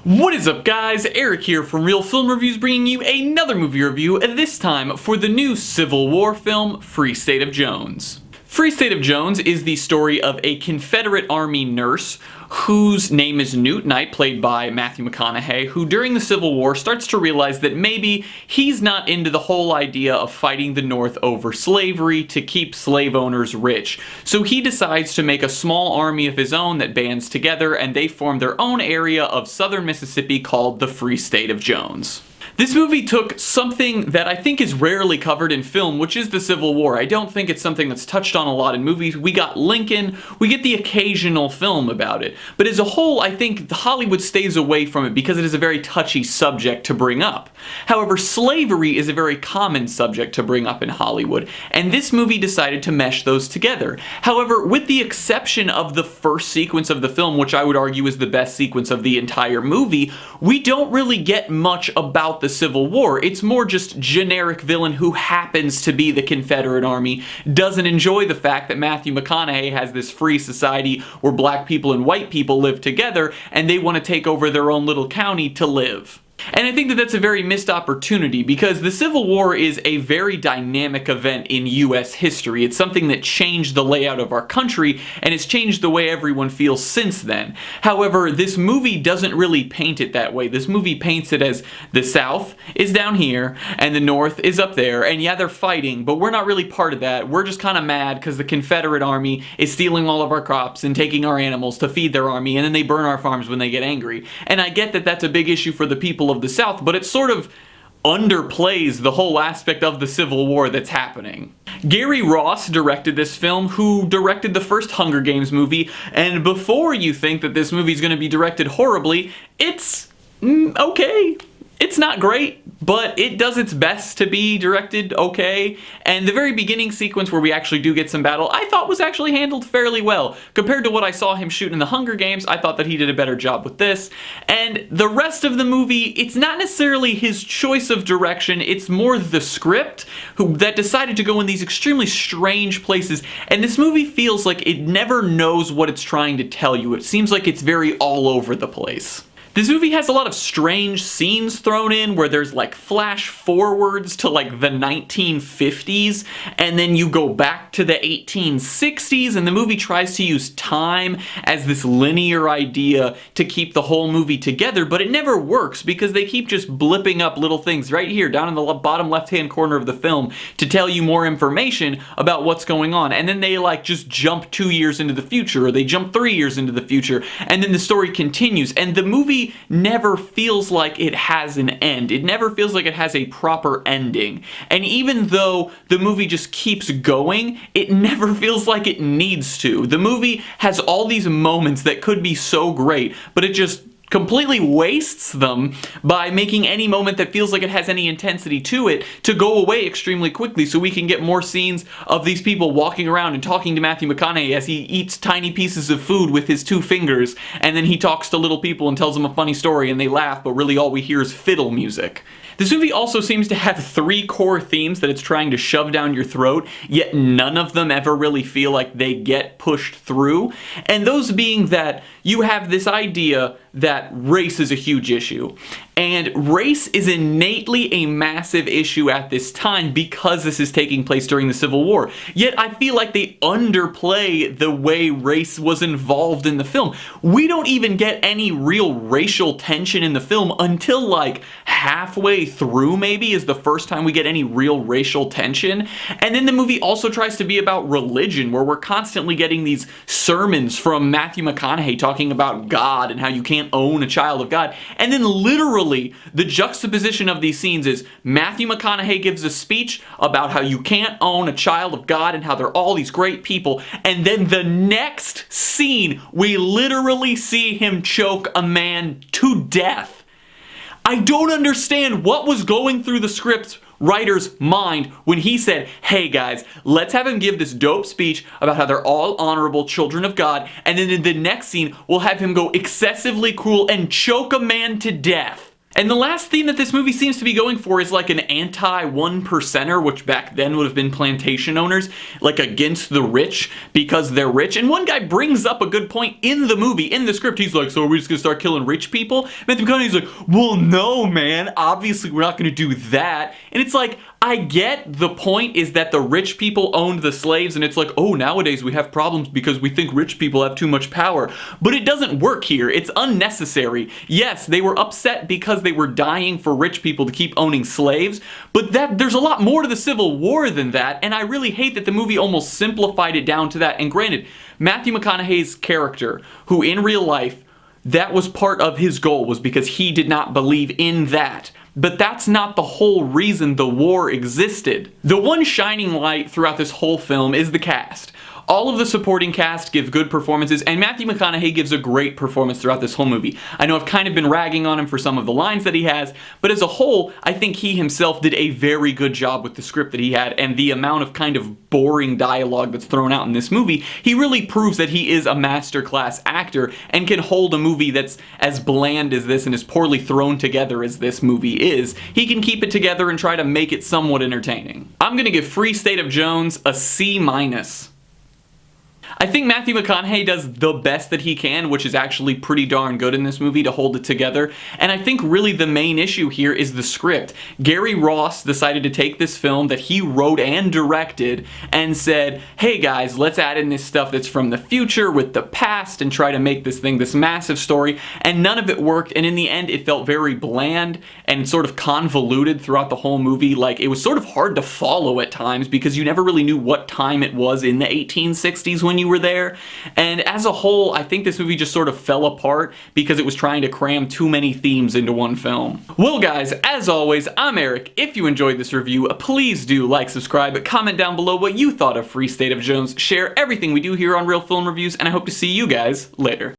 What is up, guys? Eric here from Real Film Reviews, bringing you another movie review, this time for the new Civil War film, Free State of Jones. Free State of Jones is the story of a Confederate Army nurse whose name is Newt Knight, played by Matthew McConaughey, who during the Civil War starts to realize that maybe he's not into the whole idea of fighting the North over slavery to keep slave owners rich. So he decides to make a small army of his own that bands together, and they form their own area of southern Mississippi called the Free State of Jones. This movie took something that I think is rarely covered in film, which is the Civil War. I don't think it's something that's touched on a lot in movies. We got Lincoln, we get the occasional film about it. But as a whole, I think Hollywood stays away from it because it is a very touchy subject to bring up. However, slavery is a very common subject to bring up in Hollywood, and this movie decided to mesh those together. However, with the exception of the first sequence of the film, which I would argue is the best sequence of the entire movie, we don't really get much about the Civil War. It's more just generic villain who happens to be the Confederate Army, doesn't enjoy the fact that Matthew McConaughey has this free society where black people and white people live together, and they want to take over their own little county to live. And I think that that's a very missed opportunity because the Civil War is a very dynamic event in US history. It's something that changed the layout of our country, and it's changed the way everyone feels since then. However, this movie doesn't really paint it that way. This movie paints it as the South is down here and the North is up there, and yeah, they're fighting, but we're not really part of that. We're just kind of mad because the Confederate Army is stealing all of our crops and taking our animals to feed their army, and then they burn our farms when they get angry. And I get that that's a big issue for the people of the South, but it sort of underplays the whole aspect of the Civil War that's happening. Gary Ross directed this film, who directed the first Hunger Games movie, and before you think that this movie's going to be directed horribly, it's okay. It's not great, but it does its best to be directed okay, and the very beginning sequence where we actually do get some battle, I thought was actually handled fairly well. Compared to what I saw him shoot in the Hunger Games, I thought that he did a better job with this, and the rest of the movie, it's not necessarily his choice of direction, it's more the script that decided to go in these extremely strange places, and this movie feels like it never knows what it's trying to tell you. It seems like it's very all over the place. This movie has a lot of strange scenes thrown in where there's like flash forwards to like the 1950s, and then you go back to the 1860s, and the movie tries to use time as this linear idea to keep the whole movie together, but it never works because they keep just blipping up little things right here down in the bottom left-hand corner of the film to tell you more information about what's going on, and then they like just jump 2 years into the future, or they jump 3 years into the future, and then the story continues, and the movie never feels like it has an end. It never feels like it has a proper ending. And even though the movie just keeps going, it never feels like it needs to. The movie has all these moments that could be so great, but it just completely wastes them by making any moment that feels like it has any intensity to it to go away extremely quickly, so we can get more scenes of these people walking around and talking to Matthew McConaughey as he eats tiny pieces of food with his 2 fingers, and then he talks to little people and tells them a funny story and they laugh, but really all we hear is fiddle music. This movie also seems to have 3 core themes that it's trying to shove down your throat, yet none of them ever really feel like they get pushed through. And those being that you have this idea that race is a huge issue. And race is innately a massive issue at this time because this is taking place during the Civil War. Yet I feel like they underplay the way race was involved in the film. We don't even get any real racial tension in the film until like halfway through, maybe, is the first time we get any real racial tension. And then the movie also tries to be about religion, where we're constantly getting these sermons from Matthew McConaughey talking about God and how you can't own a child of God. And then literally the juxtaposition of these scenes is Matthew McConaughey gives a speech about how you can't own a child of God and how they're all these great people, and then the next scene we literally see him choke a man to death. I don't understand what was going through the script writer's mind when he said, hey guys, let's have him give this dope speech about how they're all honorable children of God, and then in the next scene we'll have him go excessively cruel and choke a man to death. And the last theme that this movie seems to be going for is like an anti-one percenter, which back then would have been plantation owners, like against the rich because they're rich. And one guy brings up a good point in the movie, in the script. He's like, so are we just gonna start killing rich people? Matthew McConaughey's like, well, no, man. Obviously, we're not gonna do that. And it's like, I get the point is that the rich people owned the slaves, and it's like, oh, nowadays we have problems because we think rich people have too much power. But it doesn't work here. It's unnecessary. Yes, they were upset because they were dying for rich people to keep owning slaves, but there's a lot more to the Civil War than that, and I really hate that the movie almost simplified it down to that. And granted, Matthew McConaughey's character, who in real life, that was part of his goal, was because he did not believe in that. But that's not the whole reason the war existed. The one shining light throughout this whole film is the cast. All of the supporting cast give good performances, and Matthew McConaughey gives a great performance throughout this whole movie. I know I've kind of been ragging on him for some of the lines that he has, but as a whole, I think he himself did a very good job with the script that he had, and the amount of kind of boring dialogue that's thrown out in this movie, he really proves that he is a masterclass actor and can hold a movie that's as bland as this and as poorly thrown together as this movie is. He can keep it together and try to make it somewhat entertaining. I'm gonna give Free State of Jones a C-. I think Matthew McConaughey does the best that he can, which is actually pretty darn good in this movie to hold it together, and I think really the main issue here is the script. Gary Ross decided to take this film that he wrote and directed and said, hey guys, let's add in this stuff that's from the future with the past and try to make this thing this massive story, and none of it worked, and in the end it felt very bland and sort of convoluted throughout the whole movie. Like, it was sort of hard to follow at times because you never really knew what time it was in the 1860s when you were there, and as a whole, I think this movie just sort of fell apart because it was trying to cram too many themes into one film. Well guys, as always, I'm Eric. If you enjoyed this review, please do like, subscribe, comment down below what you thought of Free State of Jones, share everything we do here on Real Film Reviews, and I hope to see you guys later.